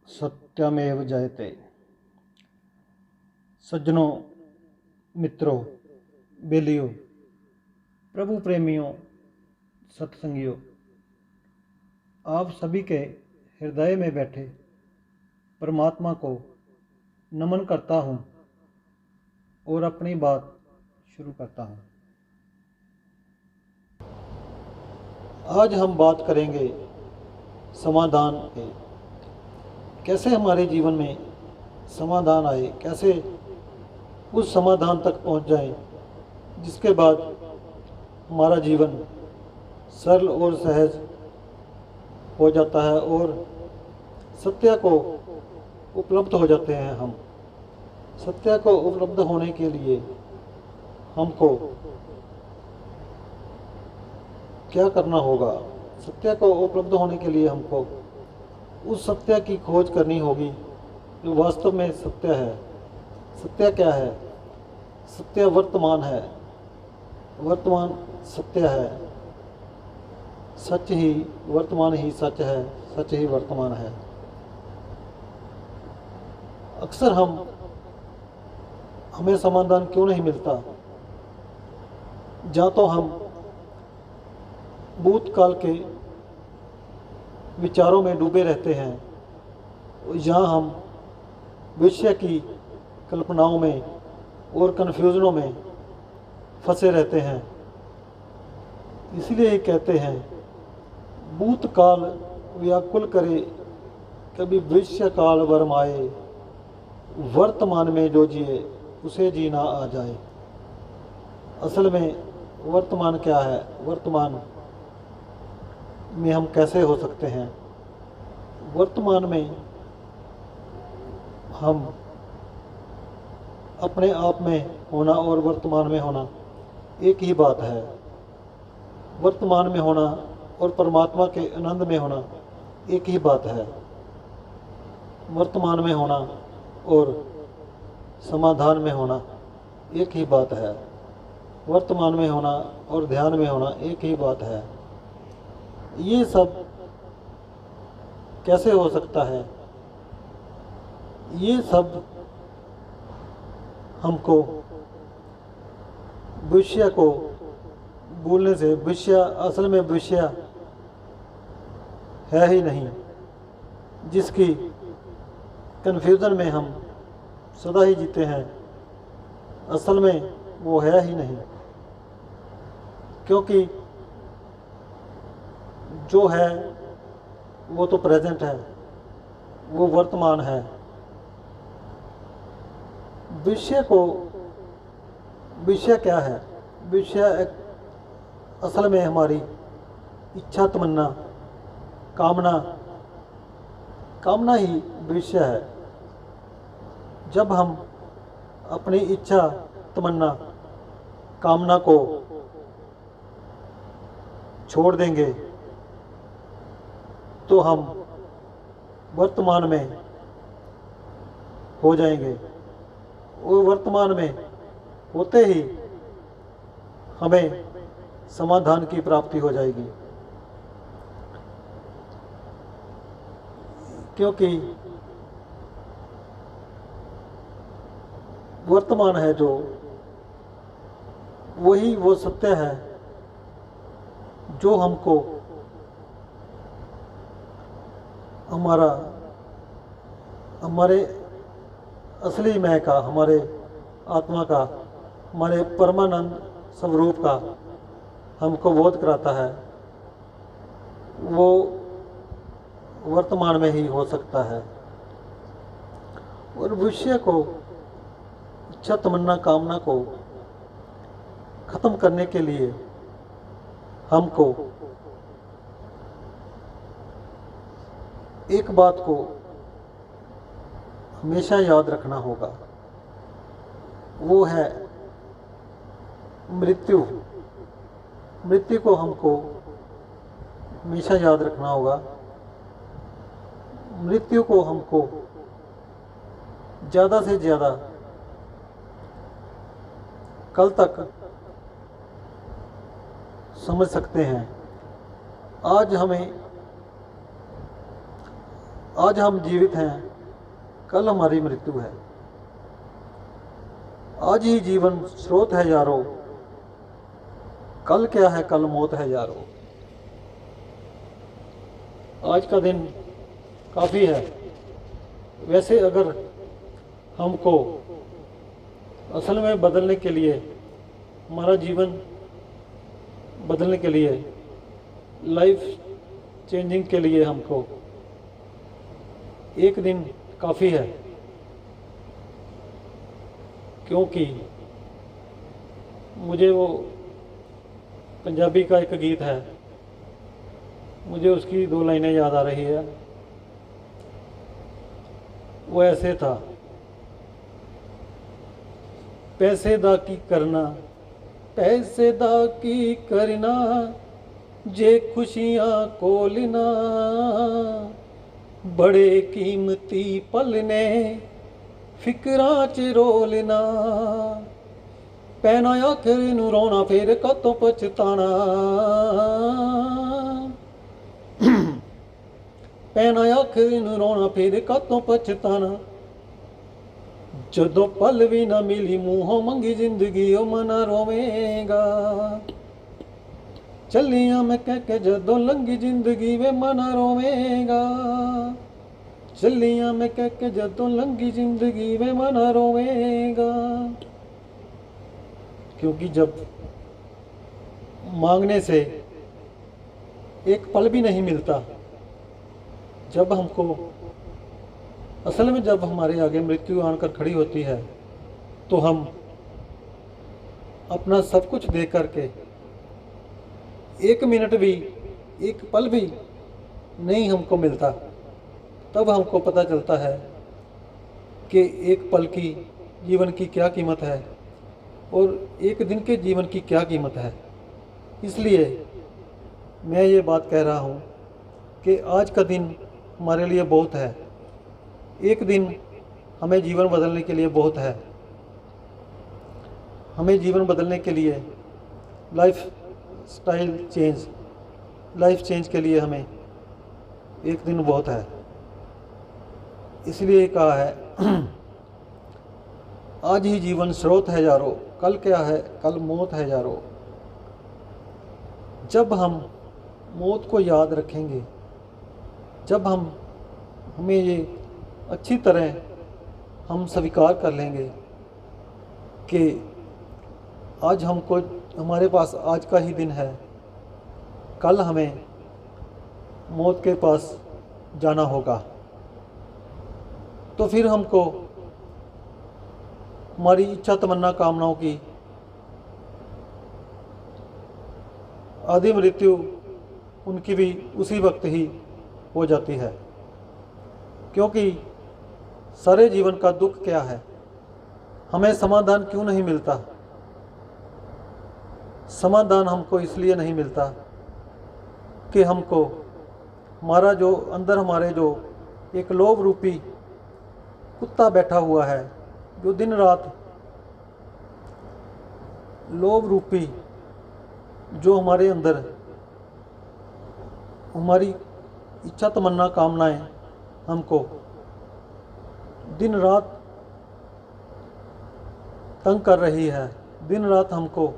सत्यमेव जयते। सज्जनों, मित्रों, बेलियों, प्रभु प्रेमियों, सत्संगियों, आप सभी के हृदय में बैठे परमात्मा को नमन करता हूँ और अपनी बात शुरू करता हूँ। आज हम बात करेंगे समाधान के। कैसे हमारे जीवन में समाधान आए, कैसे उस समाधान तक पहुँच जाएं, जिसके बाद हमारा जीवन सरल और सहज हो जाता है और सत्य को उपलब्ध हो जाते हैं। हम सत्य को उपलब्ध होने के लिए हमको क्या करना होगा? सत्य को उपलब्ध होने के लिए हमको उस सत्य की खोज करनी होगी जो वास्तव में सत्य है। सत्य क्या है? सत्य वर्तमान है, वर्तमान सत्य है। सच ही वर्तमान ही सच है, सच ही वर्तमान है। अक्सर हमें समाधान क्यों नहीं मिलता? या तो हम भूतकाल के विचारों में डूबे रहते हैं, या हम भविष्य की कल्पनाओं में और कन्फ्यूजनों में फंसे रहते हैं। इसलिए ही कहते हैं, भूतकाल व्याकुल करे, कभी भविष्य काल वरमाए, वर्तमान में जो जिए उसे जीना आ जाए। असल में वर्तमान क्या है? वर्तमान में हम कैसे हो सकते हैं? वर्तमान में हम अपने आप में होना और वर्तमान में होना एक ही बात है। वर्तमान में होना और परमात्मा के आनंद में होना एक ही बात है। वर्तमान में होना और समाधान में होना एक ही बात है। वर्तमान में होना और ध्यान में होना एक ही बात है। ये सब कैसे हो सकता है? ये सब हमको भविष्य को भूलने से, भविष्य असल में भविष्य है ही नहीं, जिसकी कन्फ्यूज़न में हम सदा ही जीते हैं, असल में वो है ही नहीं। क्योंकि जो है वो तो प्रेजेंट है, वो वर्तमान है। विषय क्या है? विषय एक असल में हमारी इच्छा, तमन्ना, कामना ही विषय है। जब हम अपनी इच्छा, तमन्ना, कामना को छोड़ देंगे तो हम वर्तमान में हो जाएंगे, और वर्तमान में होते ही हमें समाधान की प्राप्ति हो जाएगी। क्योंकि वर्तमान है जो, वही वो सत्य है जो हमको हमारे असली मैं का, हमारे आत्मा का, हमारे परमानंद स्वरूप का हमको बोध कराता है। वो वर्तमान में ही हो सकता है। और भविष्य को, इच्छा, तमन्ना, कामना को खत्म करने के लिए हमको एक बात को हमेशा याद रखना होगा, वो है मृत्यु। मृत्यु को हमको हमेशा याद रखना होगा। मृत्यु को हमको ज़्यादा से ज़्यादा कल तक समझ सकते हैं। आज आज हम जीवित हैं, कल हमारी मृत्यु है। आज ही जीवन स्रोत है यारो, कल क्या है, कल मौत है यारो। आज का दिन काफ़ी है। वैसे अगर हमको असल में बदलने के लिए, हमारा जीवन बदलने के लिए, लाइफ चेंजिंग के लिए हमको एक दिन काफ़ी है। क्योंकि मुझे वो पंजाबी का एक गीत है, मुझे उसकी 2 लाइनें याद आ रही है। वो ऐसे था, पैसे दा की करना, पैसे दा की करना, जे खुशियां कोल ना, बड़े कीमती पल ने फिकरां च रोलना, पैना आखिर नूं रोना, फिर कतों पछताना, पैना आखिर नूं रोना, फिर कतों पछताना, जदों पल भी ना मिली मूहों मंगी जिंदगी ओ मना रोवेगा, चलिया मैं कह के जदों लंघी जिंदगी वे मना रोवेगा, चलिया मैं कह के जदों लंघी जिंदगी वे मना रोवेगा। क्योंकि जब मांगने से एक पल भी नहीं मिलता, जब हमको असल में जब हमारे आगे मृत्यु आकर खड़ी होती है, तो हम अपना सब कुछ दे करके एक मिनट भी, एक पल भी नहीं हमको मिलता, तब हमको पता चलता है कि एक पल की जीवन की क्या कीमत है और एक दिन के जीवन की क्या कीमत है। इसलिए मैं ये बात कह रहा हूँ कि आज का दिन हमारे लिए बहुत है। एक दिन हमें जीवन बदलने के लिए बहुत है। हमें जीवन बदलने के लिए, life style change, life change के लिए हमें एक दिन बहुत है। इसलिए कहा है आज ही जीवन स्रोत है यारो, कल क्या है, कल मौत है यारो। जब हम मौत को याद रखेंगे, जब हमें ये अच्छी तरह हम स्वीकार कर लेंगे कि आज हमको, हमारे पास आज का ही दिन है, कल हमें मौत के पास जाना होगा, तो फिर हमको हमारी इच्छा तमन्ना कामनाओं की आदि मृत्यु उनकी भी उसी वक्त ही हो जाती है। क्योंकि सारे जीवन का दुख क्या है, हमें समाधान क्यों नहीं मिलता? समाधान हमको इसलिए नहीं मिलता कि हमको हमारा जो अंदर, हमारे जो एक लोभ रूपी कुत्ता बैठा हुआ है, जो दिन रात लोभ रूपी जो हमारे अंदर हमारी इच्छा तमन्ना कामनाएं हमको दिन रात तंग कर रही है, दिन रात हमको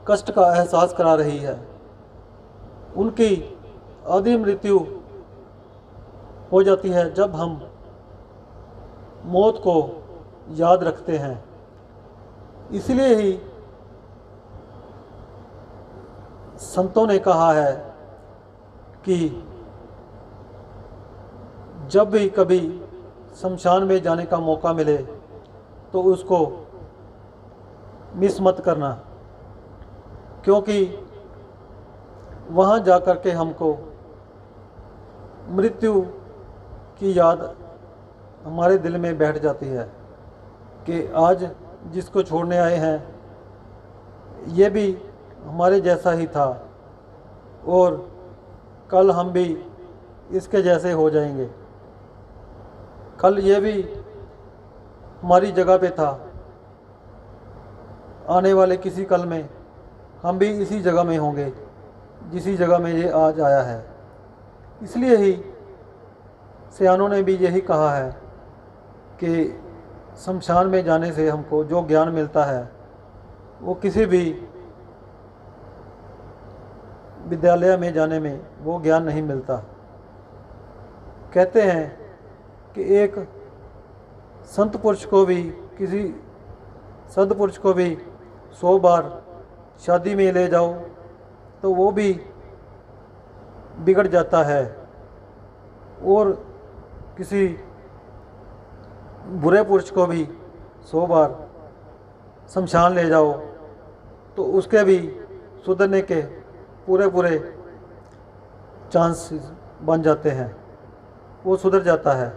कष्ट का एहसास करा रही है, उनकी आदि मृत्यु हो जाती है जब हम मौत को याद रखते हैं। इसलिए ही संतों ने कहा है कि जब भी कभी शमशान में जाने का मौका मिले तो उसको मिस मत करना, क्योंकि वहाँ जा कर के हमको मृत्यु की याद हमारे दिल में बैठ जाती है कि आज जिसको छोड़ने आए हैं ये भी हमारे जैसा ही था और कल हम भी इसके जैसे हो जाएंगे, कल ये भी हमारी जगह पे था, आने वाले किसी कल में हम भी इसी जगह में होंगे। जिसी जगह में ये आज आया है। इसलिए ही सयानों ने भी यही कहा है कि शमशान में जाने से हमको जो ज्ञान मिलता है वो किसी भी विद्यालय में जाने में वो ज्ञान नहीं मिलता। कहते हैं कि एक संत पुरुष को भी, किसी संत पुरुष को भी 100 बार शादी में ले जाओ तो वो भी बिगड़ जाता है, और किसी बुरे पुरुष को भी 100 बार शमशान ले जाओ तो उसके भी सुधरने के पूरे चांस बन जाते हैं, वो सुधर जाता है।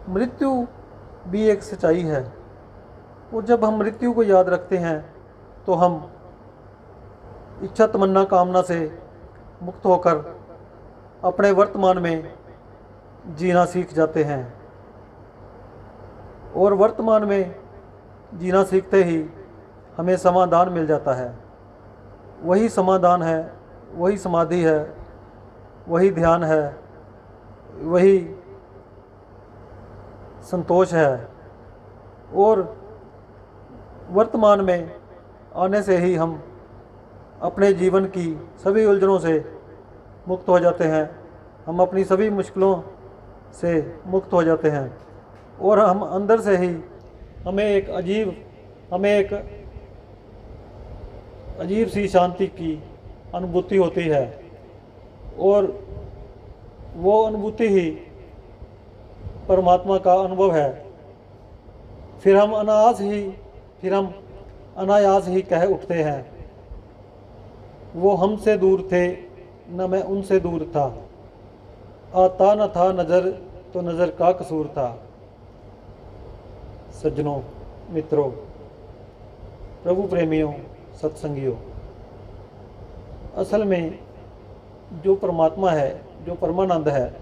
मृत्यु भी एक सच्चाई है, और जब हम मृत्यु को याद रखते हैं तो हम इच्छा तमन्ना कामना से मुक्त होकर अपने वर्तमान में जीना सीख जाते हैं, और वर्तमान में जीना सीखते ही हमें समाधान मिल जाता है। वही समाधान है, वही समाधि है, वही ध्यान है, वही संतोष है, और वर्तमान में आने से ही हम अपने जीवन की सभी उलझनों से मुक्त हो जाते हैं, हम अपनी सभी मुश्किलों से मुक्त हो जाते हैं, और हम अंदर से ही हमें एक अजीब सी शांति की अनुभूति होती है, और वो अनुभूति ही परमात्मा का अनुभव है। फिर हम अनायास ही कह उठते हैं, वो हमसे दूर थे न मैं उनसे दूर था, आता न था नज़र तो नज़र का कसूर था। सज्जनों, मित्रों, प्रभु प्रेमियों, सत्संगियों, असल में जो परमात्मा है, जो परमानंद है,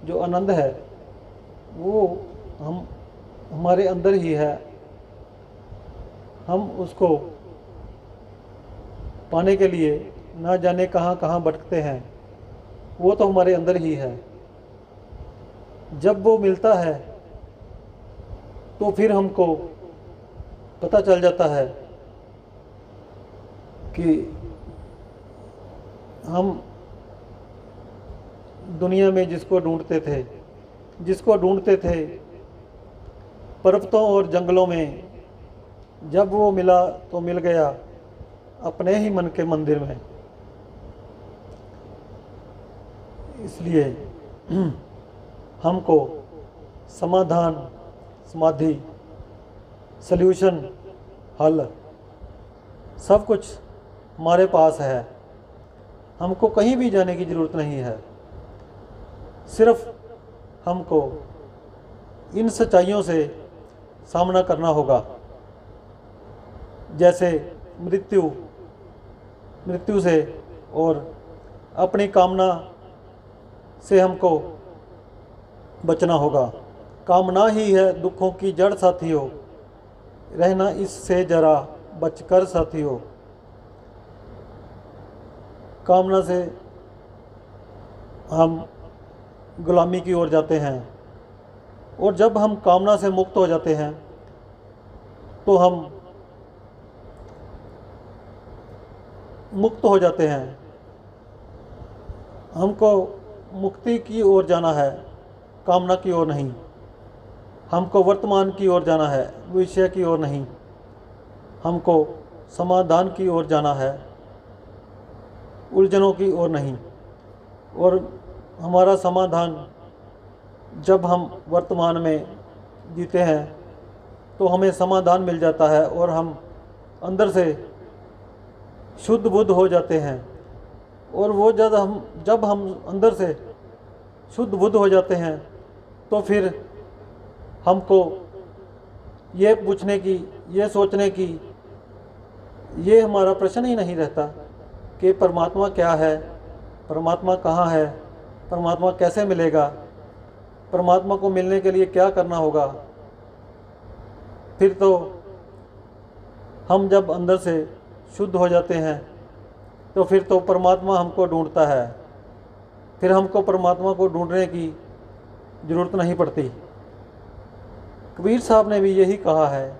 जो आनंद है, वो हमारे अंदर ही है। हम उसको पाने के लिए ना जाने कहाँ कहाँ भटकते हैं, वो तो हमारे अंदर ही है। जब वो मिलता है तो फिर हमको पता चल जाता है कि हम दुनिया में जिसको ढूंढते थे पर्वतों और जंगलों में, जब वो मिला तो मिल गया अपने ही मन के मंदिर में। इसलिए हमको समाधान, समाधि, सल्यूशन, हल सब कुछ हमारे पास है। हमको कहीं भी जाने की ज़रूरत नहीं है, सिर्फ हमको इन सच्चाइयों से सामना करना होगा। जैसे मृत्यु से और अपनी कामना से हमको बचना होगा। कामना ही है दुखों की जड़ साथियों, रहना इससे जरा बचकर साथियों। कामना से हम गुलामी की ओर जाते हैं, और जब हम कामना से मुक्त हो जाते हैं तो हम मुक्त हो जाते हैं। हमको मुक्ति की ओर जाना है, कामना की ओर नहीं। हमको वर्तमान की ओर जाना है, भविष्य की ओर नहीं। हमको समाधान की ओर जाना है, उलझनों की ओर नहीं। और हमारा समाधान जब हम वर्तमान में जीते हैं तो हमें समाधान मिल जाता है, और हम अंदर से शुद्ध बुद्ध हो जाते हैं। और वो जब हम अंदर से शुद्ध बुद्ध हो जाते हैं तो फिर हमको ये पूछने की, ये सोचने की, ये हमारा प्रश्न ही नहीं रहता कि परमात्मा क्या है, परमात्मा कहाँ है, परमात्मा कैसे मिलेगा, परमात्मा को मिलने के लिए क्या करना होगा। फिर तो हम जब अंदर से शुद्ध हो जाते हैं तो फिर तो परमात्मा हमको ढूंढता है, फिर हमको परमात्मा को ढूंढने की ज़रूरत नहीं पड़ती। कबीर साहब ने भी यही कहा है,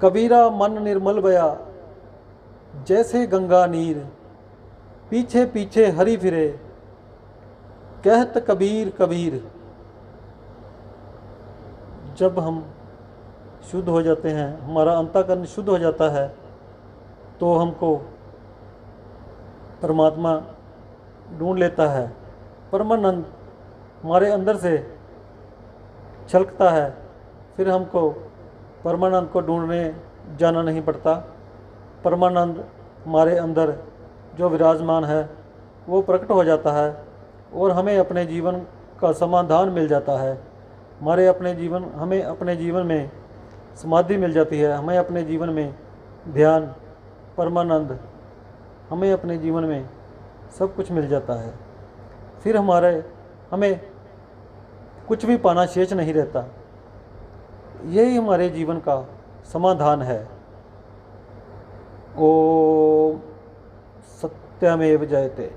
कबीरा मन निर्मल बया जैसे गंगा नीर, पीछे पीछे हरि फिरे कहत कबीर कबीर। जब हम शुद्ध हो जाते हैं, हमारा अंतःकरण शुद्ध हो जाता है, तो हमको परमात्मा ढूंढ लेता है। परमानंद हमारे अंदर से छलकता है, फिर हमको परमानंद को ढूंढने जाना नहीं पड़ता। परमानंद हमारे अंदर जो विराजमान है वो प्रकट हो जाता है और हमें अपने जीवन का समाधान मिल जाता है। हमें अपने जीवन में समाधि मिल जाती है, हमें अपने जीवन में ध्यान, परमानंद, हमें अपने जीवन में सब कुछ मिल जाता है। फिर हमें कुछ भी पाना शेष नहीं रहता। यही हमारे जीवन का समाधान है। ओम सत्यमेव जयते।